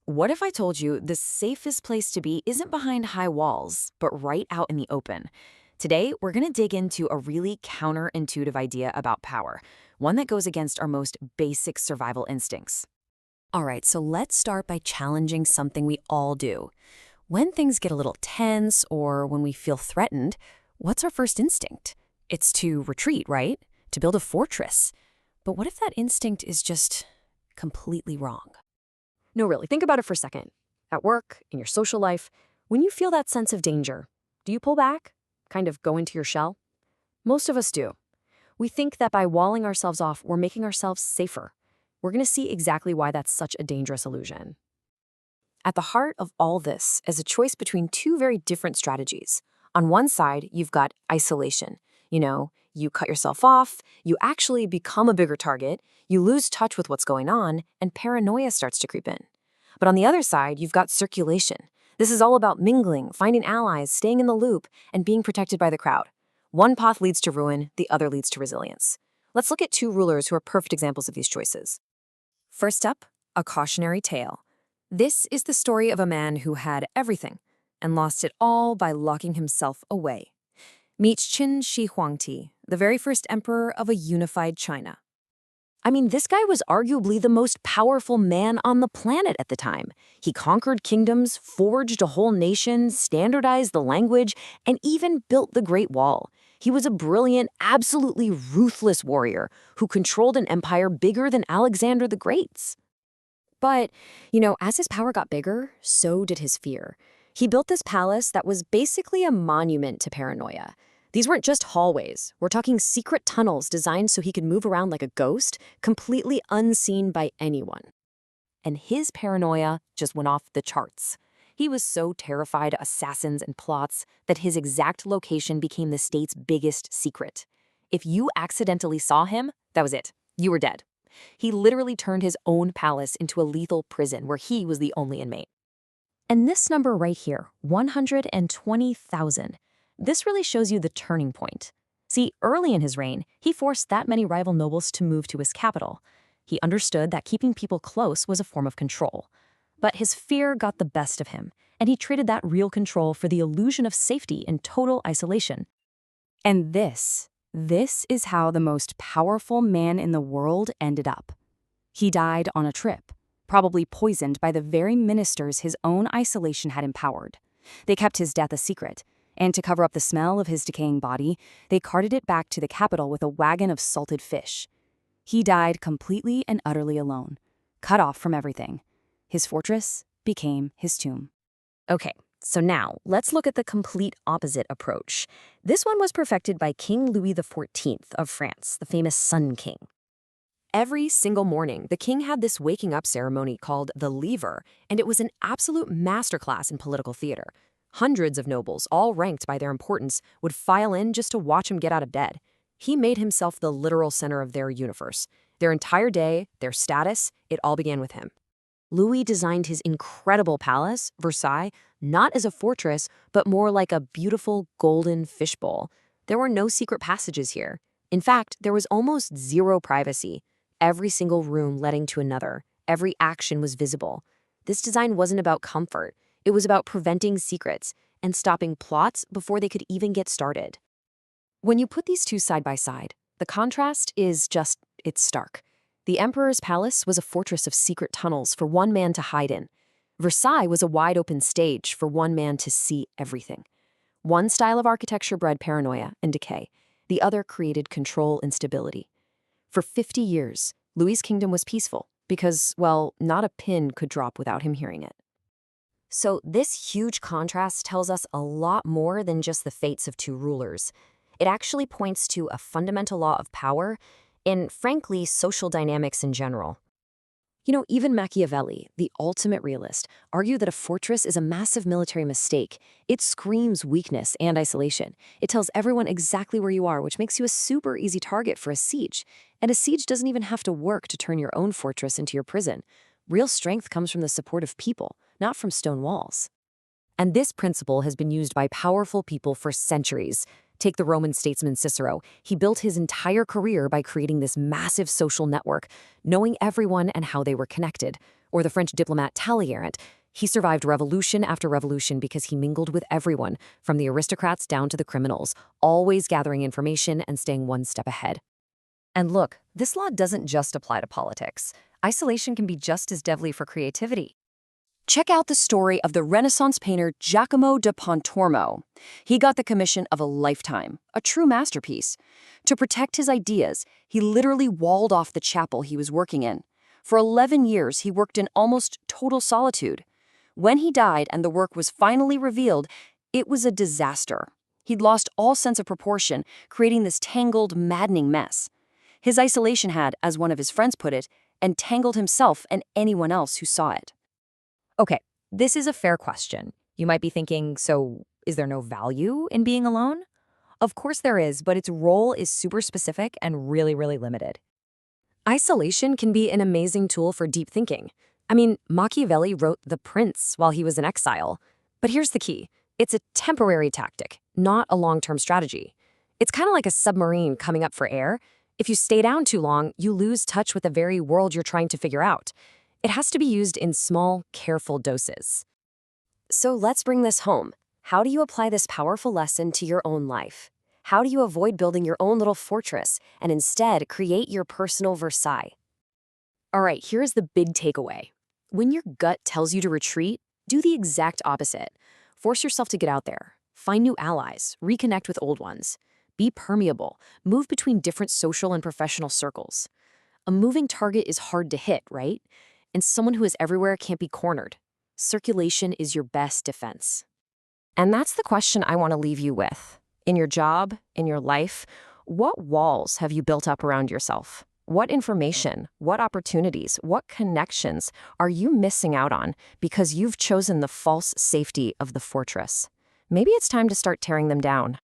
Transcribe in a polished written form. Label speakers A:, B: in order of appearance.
A: What if I told you the safest place to be isn't behind high walls, but right out in the open? Today, we're going to dig into a really counterintuitive idea about power, one that goes against our most basic survival instincts. All right, so let's start by challenging something we all do. When things get a little tense or when we feel threatened, what's our first instinct? It's to retreat, right? To build a fortress. But what if that instinct is just completely wrong? No, really, think about it for a second. At work, in your social life, when you feel that sense of danger, do you pull back? Kind of go into your shell? Most of us do. We think that by walling ourselves off, we're making ourselves safer. We're going to see exactly why that's such a dangerous illusion. At the heart of all this is a choice between two very different strategies. On one side, you've got isolation. You cut yourself off, you actually become a bigger target, you lose touch with what's going on, and paranoia starts to creep in. But on the other side, you've got circulation. This is all about mingling, finding allies, staying in the loop, and being protected by the crowd. One path leads to ruin, the other leads to resilience. Let's look at two rulers who are perfect examples of these choices. First up, a cautionary tale. This is the story of a man who had everything and lost it all by locking himself away. Meet Shih Huang, the very first emperor of a unified China. I mean, this guy was arguably the most powerful man on the planet at the time. He conquered kingdoms, forged a whole nation, standardized the language, and even built the Great Wall. He was a brilliant, absolutely ruthless warrior who controlled an empire bigger than Alexander the Great's. But, as his power got bigger, so did his fear. He built this palace that was basically a monument to paranoia. These weren't just hallways. We're talking secret tunnels designed so he could move around like a ghost, completely unseen by anyone. And his paranoia just went off the charts. He was so terrified of assassins and plots that his exact location became the state's biggest secret. If you accidentally saw him, that was it. You were dead. He literally turned his own palace into a lethal prison where he was the only inmate. And this number right here, 120,000, this really shows you the turning point. See, early in his reign, he forced that many rival nobles to move to his capital. He understood that keeping people close was a form of control. But his fear got the best of him, and he traded that real control for the illusion of safety and total isolation. And this is how the most powerful man in the world ended up. He died on a trip, probably poisoned by the very ministers his own isolation had empowered. They kept his death a secret, and to cover up the smell of his decaying body, they carted it back to the capital with a wagon of salted fish. He died completely and utterly alone, cut off from everything. His fortress became his tomb. Okay, so now let's look at the complete opposite approach. This one was perfected by King Louis XIV of France, the famous Sun King. Every single morning, the king had this waking up ceremony called the lever, and it was an absolute masterclass in political theater. Hundreds of nobles, all ranked by their importance, would file in just to watch him get out of bed. He made himself the literal center of their universe. Their entire day, their status, it all began with him. Louis designed his incredible palace, Versailles, not as a fortress, but more like a beautiful golden fishbowl. There were no secret passages here. In fact, there was almost zero privacy. Every single room leading to another. Every action was visible. This design wasn't about comfort. It was about preventing secrets and stopping plots before they could even get started. When you put these two side by side, the contrast is it's stark. The emperor's palace was a fortress of secret tunnels for one man to hide in. Versailles was a wide open stage for one man to see everything. One style of architecture bred paranoia and decay. The other created control and stability. For 50 years, Louis's kingdom was peaceful because, well, not a pin could drop without him hearing it. So this huge contrast tells us a lot more than just the fates of two rulers. It actually points to a fundamental law of power and, frankly, social dynamics in general. Even Machiavelli, the ultimate realist, argued that a fortress is a massive military mistake. It screams weakness and isolation. It tells everyone exactly where you are, which makes you a super easy target for a siege. And a siege doesn't even have to work to turn your own fortress into your prison. Real strength comes from the support of people, not from stone walls. And this principle has been used by powerful people for centuries. Take the Roman statesman Cicero. He built his entire career by creating this massive social network, knowing everyone and how they were connected. Or the French diplomat Talleyrand. He survived revolution after revolution because he mingled with everyone, from the aristocrats down to the criminals, always gathering information and staying one step ahead. And look, this law doesn't just apply to politics. Isolation can be just as deadly for creativity. Check out the story of the Renaissance painter Giacomo da Pontormo. He got the commission of a lifetime, a true masterpiece. To protect his ideas, he literally walled off the chapel he was working in. For 11 years, he worked in almost total solitude. When he died and the work was finally revealed, it was a disaster. He'd lost all sense of proportion, creating this tangled, maddening mess. His isolation had, as one of his friends put it, entangled himself and anyone else who saw it. Okay, this is a fair question. You might be thinking, so is there no value in being alone? Of course there is, but its role is super specific and really, really limited. Isolation can be an amazing tool for deep thinking. I mean, Machiavelli wrote The Prince while he was in exile. But here's the key. It's a temporary tactic, not a long-term strategy. It's kind of like a submarine coming up for air. If you stay down too long, you lose touch with the very world you're trying to figure out. It has to be used in small, careful doses. So let's bring this home. How do you apply this powerful lesson to your own life? How do you avoid building your own little fortress and instead create your personal Versailles? All right, here's the big takeaway. When your gut tells you to retreat, do the exact opposite. Force yourself to get out there. Find new allies. Reconnect with old ones. Be permeable. Move between different social and professional circles. A moving target is hard to hit, right? And someone who is everywhere can't be cornered. Circulation is your best defense. And that's the question I want to leave you with. In your job, in your life, what walls have you built up around yourself? What information, what opportunities, what connections are you missing out on because you've chosen the false safety of the fortress? Maybe it's time to start tearing them down.